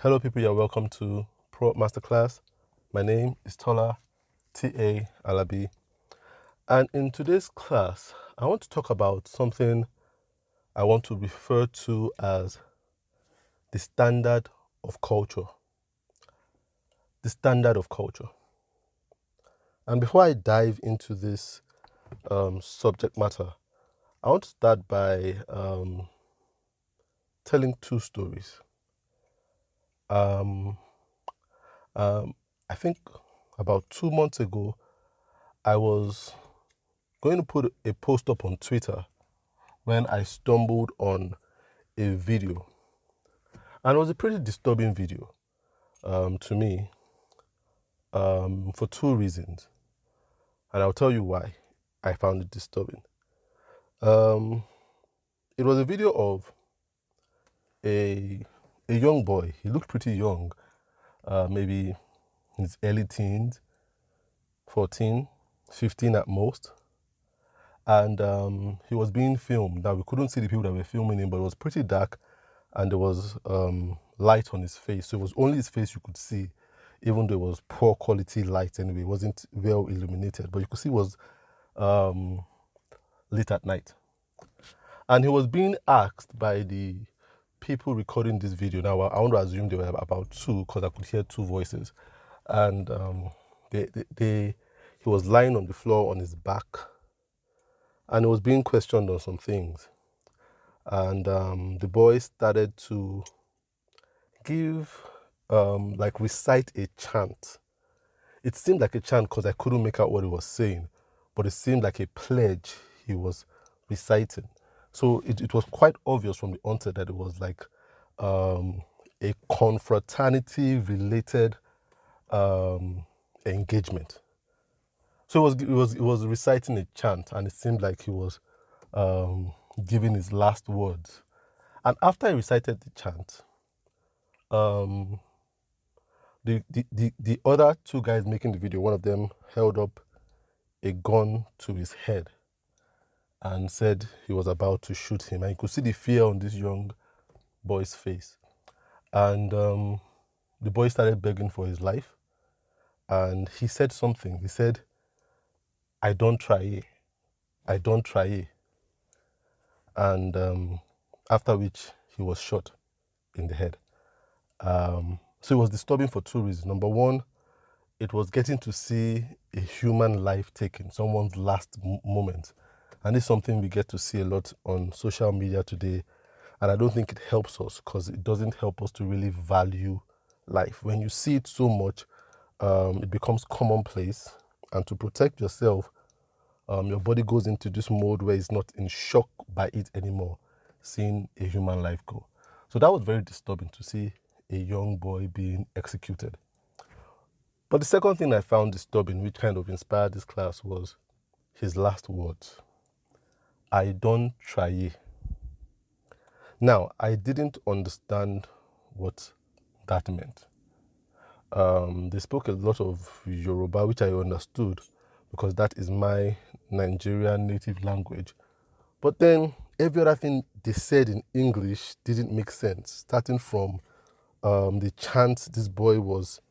Hello people, you're welcome to ProUp Masterclass. My name is Tola T.A. Alabi, and in today's class I want to talk about something I want to refer to as the standard of culture. The standard of culture. And before I dive into this subject matter, I want to start by telling two stories. I think about 2 months ago, I was going to put a post up on Twitter when I stumbled on a video. And it was a pretty disturbing video to me for two reasons. And I'll tell you why I found it disturbing. It was a video of a young boy. He looked pretty young, maybe in his early teens, 14, 15 at most. And he was being filmed. Now, we couldn't see the people that were filming him, but it was pretty dark and there was light on his face. So it was only his face you could see, even though it was poor quality light anyway. It wasn't well illuminated, but you could see it was late at night. And he was being asked by the people recording this video. Now, I want to assume there were about two because I could hear two voices. And he was lying on the floor on his back and he was being questioned on some things. And the boy started to recite a chant. It seemed like a chant because I couldn't make out what he was saying, but it seemed like a pledge he was reciting. So it was quite obvious from the onset that it was like a confraternity related engagement. So it was reciting a chant, and it seemed like he was giving his last words. And after he recited the chant, the other two guys making the video, one of them held up a gun to his head and said he was about to shoot him. And you could see the fear on this young boy's face. And the boy started begging for his life. And he said something. He said, "I don't try it. I don't try it." And after which he was shot in the head. So it was disturbing for two reasons. Number one, it was getting to see a human life taken, someone's last moment. And it's something we get to see a lot on social media today. And I don't think it helps us because it doesn't help us to really value life. When you see it so much, it becomes commonplace. And to protect yourself, your body goes into this mode where it's not in shock by it anymore, seeing a human life go. So that was very disturbing to see a young boy being executed. But the second thing I found disturbing, which kind of inspired this class, was his last words. "I don't try it." Now, I didn't understand what that meant. They spoke a lot of Yoruba, which I understood because that is my Nigerian native language. But then every other thing they said in English didn't make sense, starting from the chant this boy was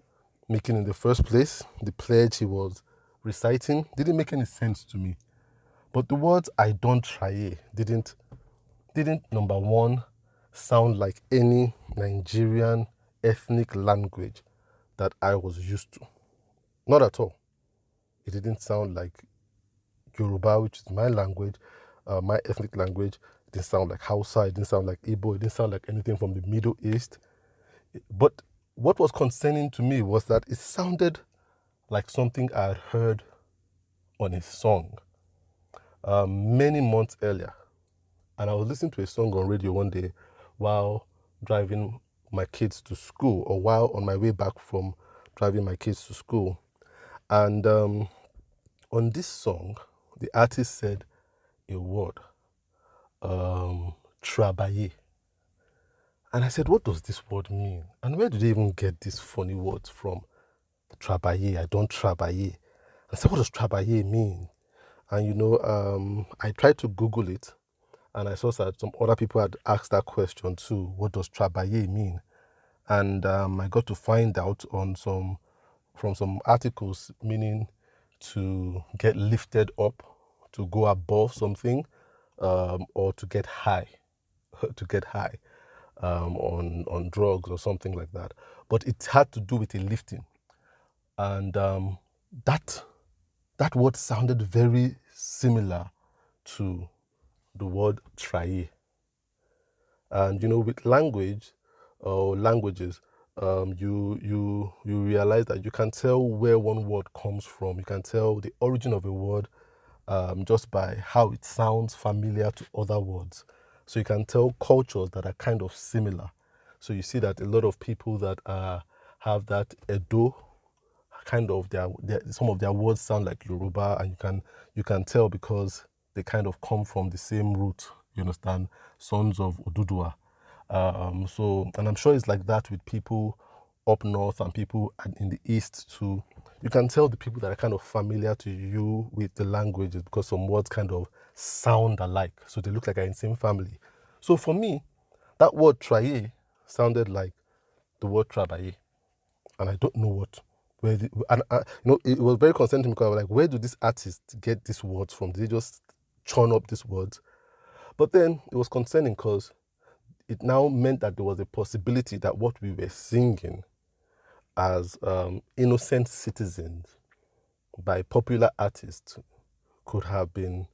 making in the first place, the pledge he was reciting, didn't make any sense to me. But the words "I don't try it" didn't, number one, sound like any Nigerian ethnic language that I was used to. Not at all. It didn't sound like Yoruba, which is my language, my ethnic language. It didn't sound like Hausa. It didn't sound like Igbo. It didn't sound like anything from the Middle East. But what was concerning to me was that it sounded like something I had heard on a song many months earlier. And I was listening to a song on radio one day while driving my kids to school, or while on my way back from driving my kids to school. And on this song, the artist said a word, "travailler." And I said, what does this word mean? And where do they even get these funny words from? Travailler, "I don't travailler." I said, what does travailler mean? And I tried to Google it, and I saw that some other people had asked that question too. What does travailler mean? And I got to find out from some articles, meaning to get lifted up, to go above something, or to get high, to get high on drugs or something like that. But it had to do with a lifting, and that word sounded very similar to the word try. And with language or languages, you realize that you can tell where one word comes from. You can tell the origin of a word just by how it sounds familiar to other words. So you can tell cultures that are kind of similar. So you see that a lot of people that have that Edo kind of some of their words sound like Yoruba, and you can tell because they kind of come from the same root. You understand, sons of Odudua. And I'm sure it's like that with people up north and people in the east too. You can tell the people that are kind of familiar to you with the languages because some words kind of sound alike, so they look like they're in the same family. So for me, that word traye sounded like the word trabaye, and I don't know it was very concerning because I was like, where do these artists get these words from? Did they just churn up these words? But then it was concerning because it now meant that there was a possibility that what we were singing as innocent citizens by popular artists could have been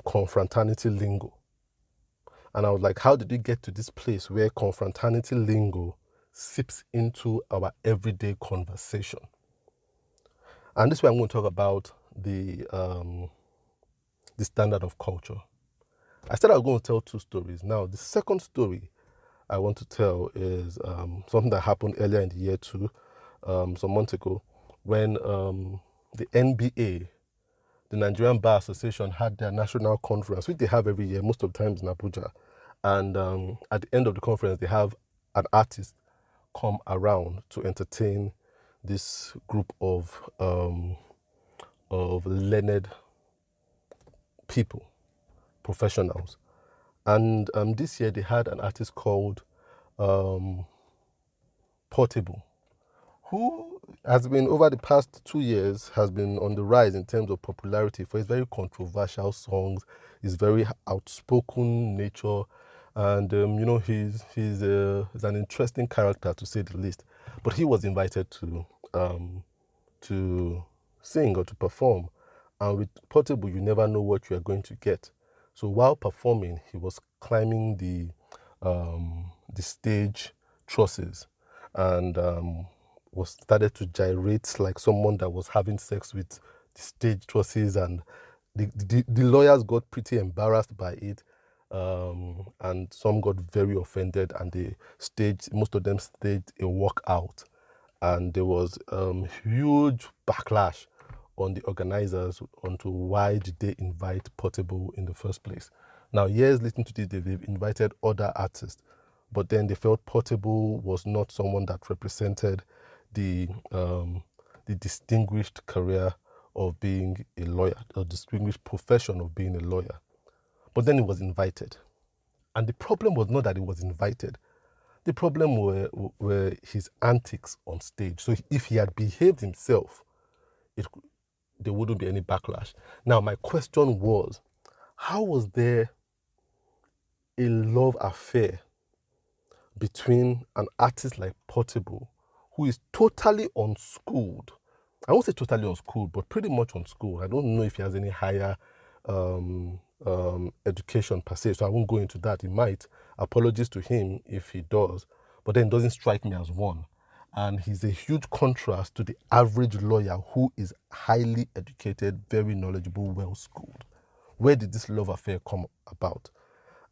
confraternity lingo. And I was like, how did we get to this place where confraternity lingo seeps into our everyday conversation? And this way I'm going to talk about the standard of culture. I said I was going to tell two stories. Now, the second story I want to tell is something that happened earlier in the year too, some months ago, when the NBA, the Nigerian Bar Association, had their national conference, which they have every year, most of the times in Abuja. And at the end of the conference, they have an artist come around to entertain this group of learned people, professionals. And this year they had an artist called Portable, who has been, over the past 2 years, has been on the rise in terms of popularity for his very controversial songs, his very outspoken nature, and he's an interesting character, to say the least. But he was invited to sing or to perform, and with Portable, you never know what you are going to get. So while performing, he was climbing the stage trusses and was started to gyrate like someone that was having sex with the stage trusses, and the lawyers got pretty embarrassed by it, and some got very offended, and most of them staged a walkout, and there was huge backlash on the organizers onto why did they invite Portable in the first place. Now, years listening to this, they've invited other artists, but then they felt Portable was not someone that represented the distinguished career of being a lawyer, or distinguished profession of being a lawyer. But then he was invited. And the problem was not that he was invited. The problem were his antics on stage. So if he had behaved himself, there wouldn't be any backlash. Now, my question was, how was there a love affair between an artist like Portable, who is totally unschooled? I won't say totally unschooled, but pretty much unschooled. I don't know if he has any higher education per se, so I won't go into that. He might. Apologies to him if he does, but then it doesn't strike me as one. And he's a huge contrast to the average lawyer who is highly educated, very knowledgeable, well-schooled. Where did this love affair come about?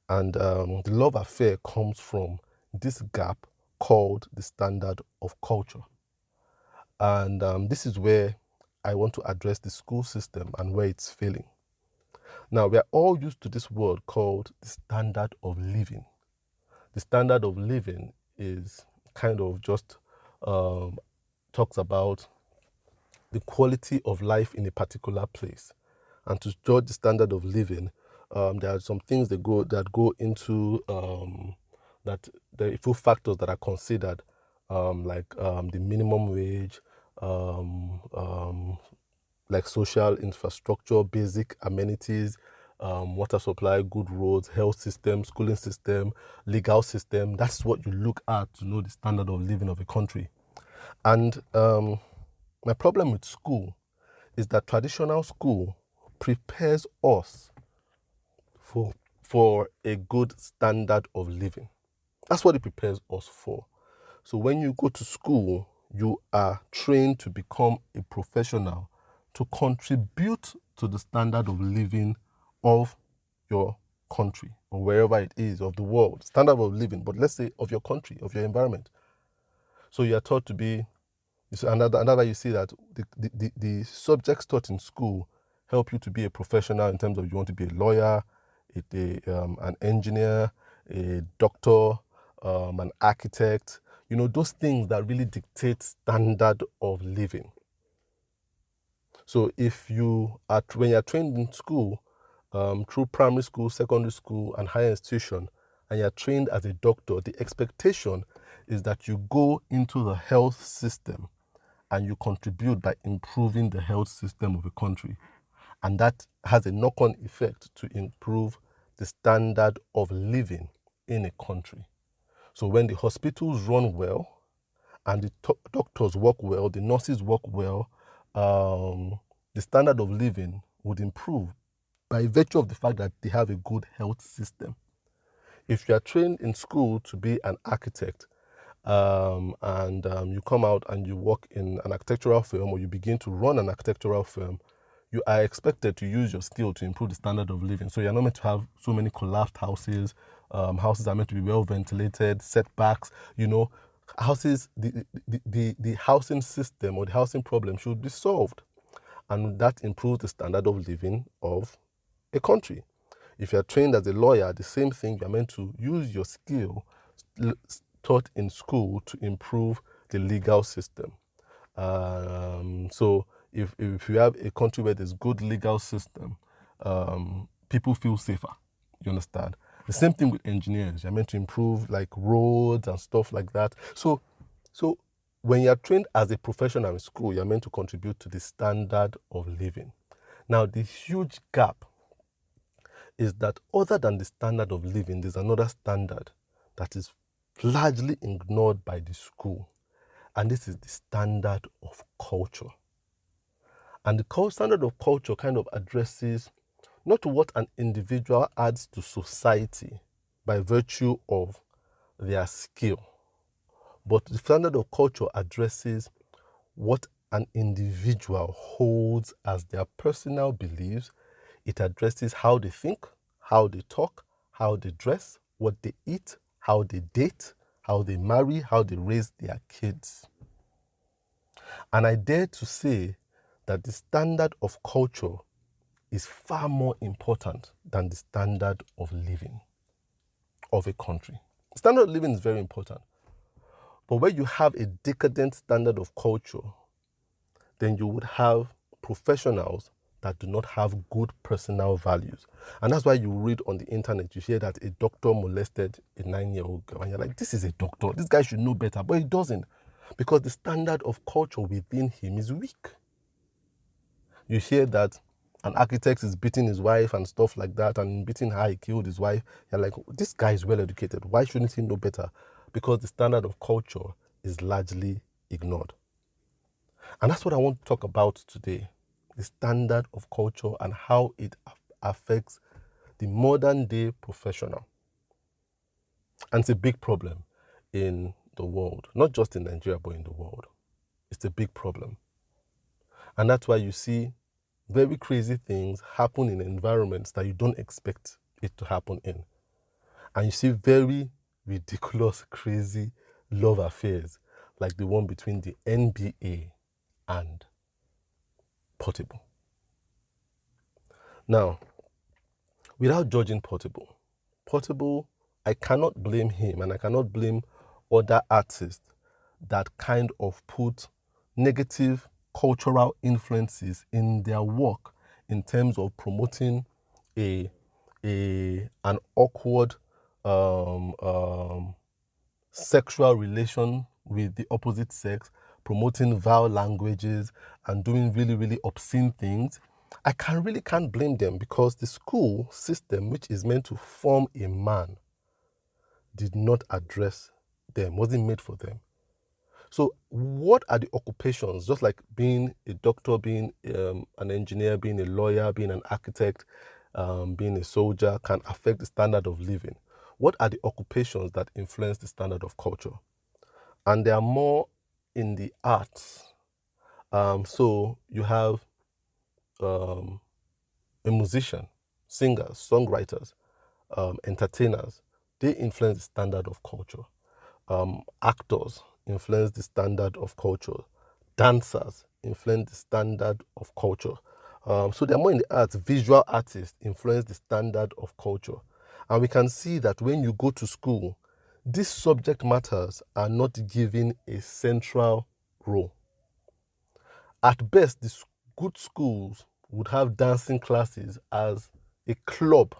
And the love affair comes from this gap called the standard of culture. And this is where I want to address the school system and where it's failing. Now, we are all used to this word called the standard of living. The standard of living is kind of just talks about the quality of life in a particular place. And to judge the standard of living, there are some things that go into that the few factors that are considered, like the minimum wage, like social infrastructure, basic amenities, water supply, good roads, health system, schooling system, legal system. That's what you look at to know the standard of living of a country. And my problem with school is that traditional school prepares us for a good standard of living. That's what it prepares us for. So when you go to school, you are trained to become a professional to contribute to the standard of living of your country or wherever it is, of the world, standard of living, but let's say of your country, of your environment. So you are taught to be, another you see that the subjects taught in school help you to be a professional in terms of you want to be a lawyer, an engineer, a doctor, an architect, those things that really dictate standard of living. So when you're trained in school, through primary school, secondary school, and higher institution, and you're trained as a doctor, the expectation is that you go into the health system and you contribute by improving the health system of a country. And that has a knock-on effect to improve the standard of living in a country. So when the hospitals run well and the doctors work well, the nurses work well, the standard of living would improve by virtue of the fact that they have a good health system. If you are trained in school to be an architect, and you come out and you work in an architectural firm, or you begin to run an architectural firm, you are expected to use your skill to improve the standard of living. So you're not meant to have so many collapsed houses. Houses are meant to be well ventilated, setbacks, houses, the housing system or the housing problem should be solved. And that improves the standard of living of a country. If you're trained as a lawyer, the same thing, you're meant to use your skill taught in school to improve the legal system. So if you have a country where there's good legal system, people feel safer. You understand? The same thing with engineers. You're meant to improve like roads and stuff like that. So when you're trained as a professional in school, you're meant to contribute to the standard of living. Now, the huge gap is that other than the standard of living, there's another standard that is largely ignored by the school. And this is the standard of culture. And the standard of culture kind of addresses not what an individual adds to society by virtue of their skill, but the standard of culture addresses what an individual holds as their personal beliefs. It addresses how they think, how they talk, how they dress, what they eat, how they date, how they marry, how they raise their kids. And I dare to say that the standard of culture is far more important than the standard of living of a country. Standard of living is very important. But where you have a decadent standard of culture, then you would have professionals that do not have good personal values. And that's why you read on the internet, you hear that a doctor molested a 9-year-old girl. And you're like, this is a doctor. This guy should know better. But he doesn't. Because the standard of culture within him is weak. You hear that an architect is beating his wife and stuff like that, and beating her, he killed his wife. You're like, this guy is well educated. Why shouldn't he know better? Because the standard of culture is largely ignored. And that's what I want to talk about today. The standard of culture and how it affects the modern day professional. And it's a big problem in the world, not just in Nigeria, but in the world. It's a big problem. And that's why you see very crazy things happen in environments that you don't expect it to happen in. And you see very ridiculous, crazy love affairs like the one between the NBA and Portable. Now, without judging Portable, I cannot blame him and I cannot blame other artists that kind of put negative cultural influences in their work in terms of promoting an awkward sexual relation with the opposite sex, promoting vile languages, and doing really, really obscene things, I can't blame them, because the school system, which is meant to form a man, did not address them, wasn't made for them. So what are the occupations, just like being a doctor, being an engineer, being a lawyer, being an architect, being a soldier, can affect the standard of living? What are the occupations that influence the standard of culture? And they are more in the arts. So you have a musician, singers, songwriters, entertainers. They influence the standard of culture. Actors influence the standard of culture. Dancers influence the standard of culture. So they're more in the arts. Visual artists influence the standard of culture. And we can see that when you go to school, these subject matters are not given a central role. At best, the good schools would have dancing classes as a club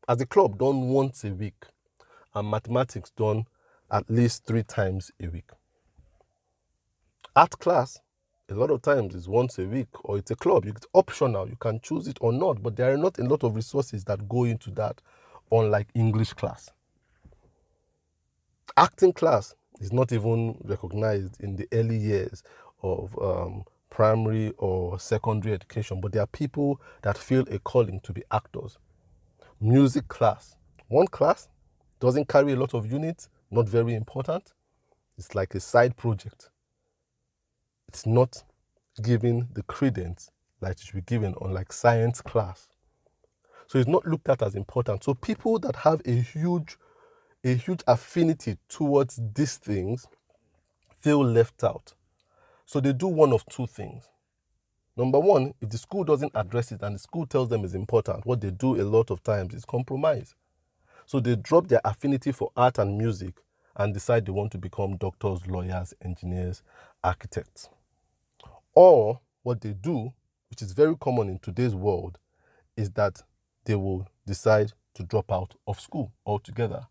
done once a week, and mathematics done at least 3 times a week. Art class, a lot of times, is once a week, or it's a club. It's optional. You can choose it or not, but there are not a lot of resources that go into that, unlike English class. Acting class is not even recognized in the early years of primary or secondary education, but there are people that feel a calling to be actors. Music class, one class, doesn't carry a lot of units, not very important. It's like a side project. It's not given the credence like it should be given on like science class. So it's not looked at as important. So people that have a huge affinity towards these things feel left out. So they do one of 2 things. Number one, if the school doesn't address it and the school tells them it's important, what they do a lot of times is compromise. So they drop their affinity for art and music and decide they want to become doctors, lawyers, engineers, architects. Or what they do, which is very common in today's world, is that they will decide to drop out of school altogether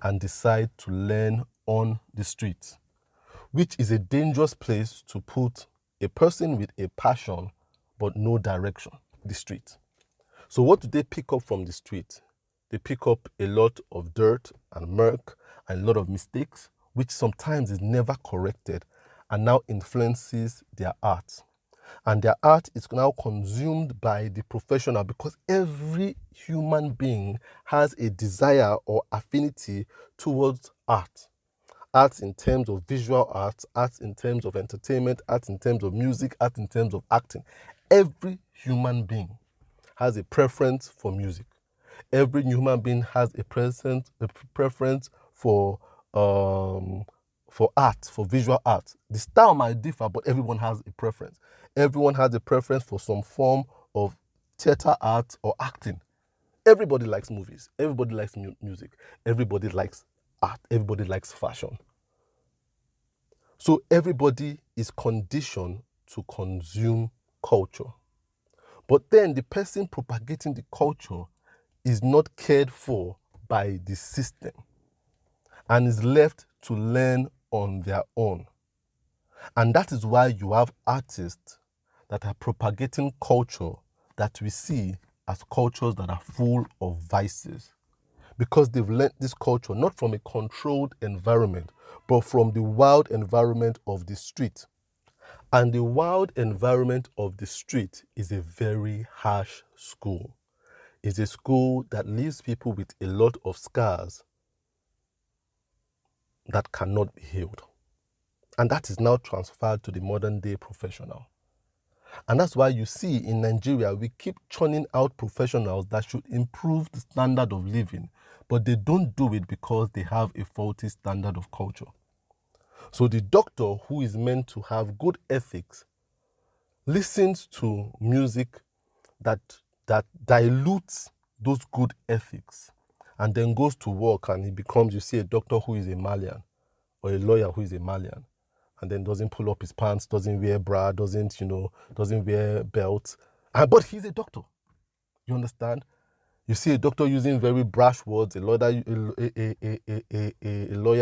and decide to learn on the streets, which is a dangerous place to put a person with a passion but no direction, the street. So what do they pick up from the street? They pick up a lot of dirt and murk and a lot of mistakes, which sometimes is never corrected and now influences their art. And their art is now consumed by the professional, because every human being has a desire or affinity towards art. Arts in terms of visual arts, arts in terms of entertainment, arts in terms of music, arts in terms of acting. Every human being has a preference for music. Every human being has a preference for art, for visual art. The style might differ, but everyone has a preference. Everyone has a preference for some form of theater art or acting. Everybody likes movies. Everybody likes music. Everybody likes art. Everybody likes fashion. So everybody is conditioned to consume culture. But then the person propagating the culture is not cared for by the system and is left to learn on their own. And that is why you have artists that are propagating culture that we see as cultures that are full of vices, because they've learned this culture not from a controlled environment, but from the wild environment of the street. And the wild environment of the street is a very harsh school. It's a school that leaves people with a lot of scars that cannot be healed. And that is now transferred to the modern day professional. And that's why you see in Nigeria, we keep churning out professionals that should improve the standard of living, but they don't do it because they have a faulty standard of culture. So the doctor, who is meant to have good ethics, listens to music that dilutes those good ethics, and then goes to work, and he becomes, you see, a doctor who is a Malian, or a lawyer who is a Malian, and then doesn't pull up his pants, doesn't wear bra, doesn't wear belt, but he's a doctor. You understand? You see a doctor using very brash words, a lawyer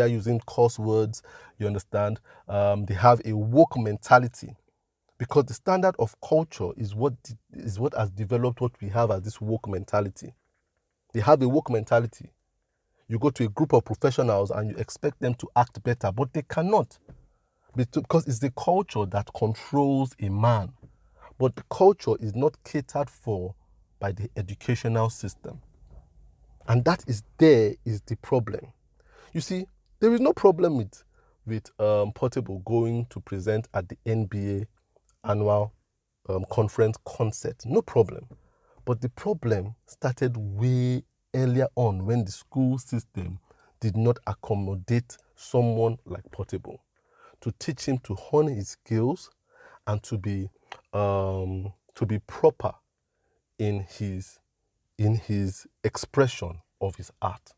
using coarse words, you understand? They have a woke mentality because the standard of culture is what has developed what we have as this woke mentality. They have a woke mentality. You go to a group of professionals and you expect them to act better, but they cannot because it's the culture that controls a man. But the culture is not catered for by the educational system. And that is the problem. You see, there is no problem with Portable going to present at the NBA annual conference concert. No problem. But the problem started way earlier on when the school system did not accommodate someone like Portable to teach him to hone his skills and to be proper in his expression of his art.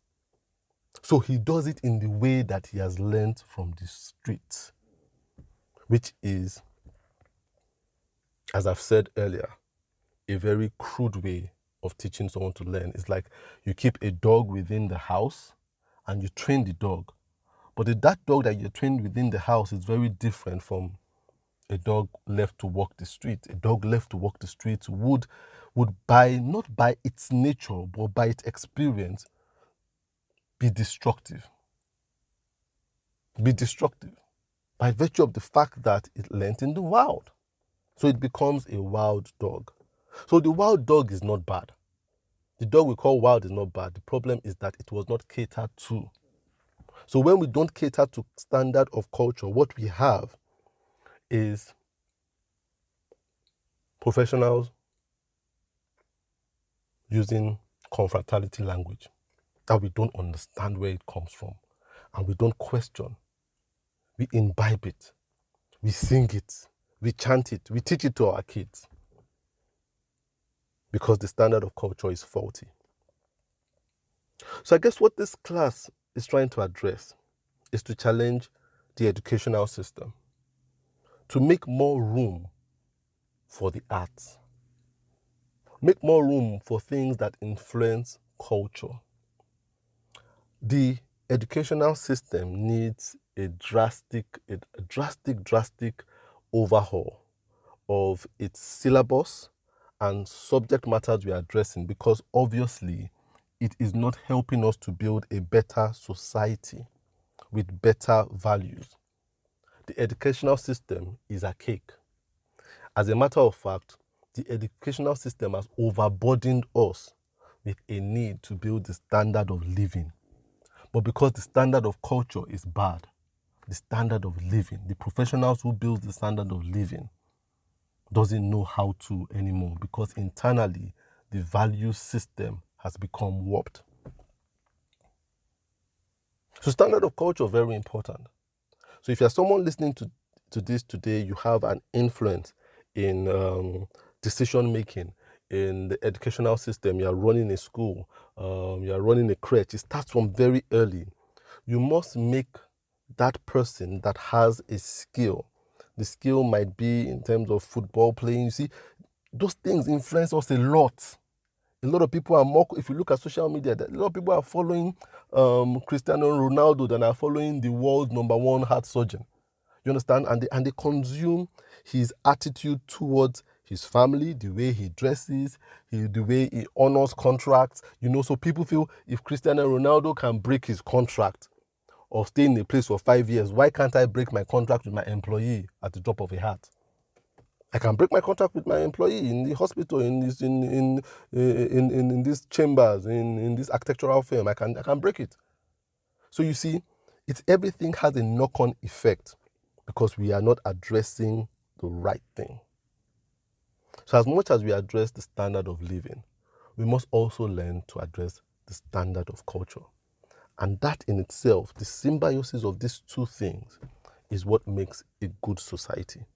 So he does it in the way that he has learned from the streets, which is, as I've said earlier, a very crude way of teaching someone to learn. It's like you keep a dog within the house and you train the dog. But that dog that you trained within the house is very different from a dog left to walk the street. A dog left to walk the street would not by its nature, but by its experience, be destructive. By virtue of the fact that it learnt in the wild. So it becomes a wild dog. So the wild dog is not bad. The dog we call wild is not bad. The problem is that it was not catered to. So when we don't cater to standard of culture, what we have is professionals using confraternity language that we don't understand where it comes from, and we don't question. We imbibe it, we sing it, we chant it, we teach it to our kids because the standard of culture is faulty. So I guess what this class is trying to address is to challenge the educational system, to make more room for the arts, make more room for things that influence culture. The educational system needs a drastic overhaul of its syllabus and subject matters we are addressing, because obviously it is not helping us to build a better society with better values. The educational system is archaic. As a matter of fact, the educational system has overburdened us with a need to build the standard of living. But because the standard of culture is bad, the standard of living, the professionals who build the standard of living doesn't know how to anymore, because internally the value system has become warped. So standard of culture is very important. So if you're someone listening to this today, you have an influence in decision making in the educational system, you're running a school, you're running a crèche, it starts from very early. You must make that person that has a skill. The skill might be in terms of football playing. You see, those things influence us a lot. A lot of people are more, if you look at social media, a lot of people are following Cristiano Ronaldo than are following the world's #1 heart surgeon. You understand? And they consume his attitude towards his family, the way he dresses, the way he honors contracts. So people feel if Cristiano Ronaldo can break his contract or stay in a place for 5 years, why can't I break my contract with my employee at the drop of a hat? I can break my contract with my employee in the hospital, in these chambers, in this architectural firm. I can break it. So you see, everything has a knock-on effect because we are not addressing the right thing. So as much as we address the standard of living, we must also learn to address the standard of culture. And that in itself, the symbiosis of these two things, is what makes a good society.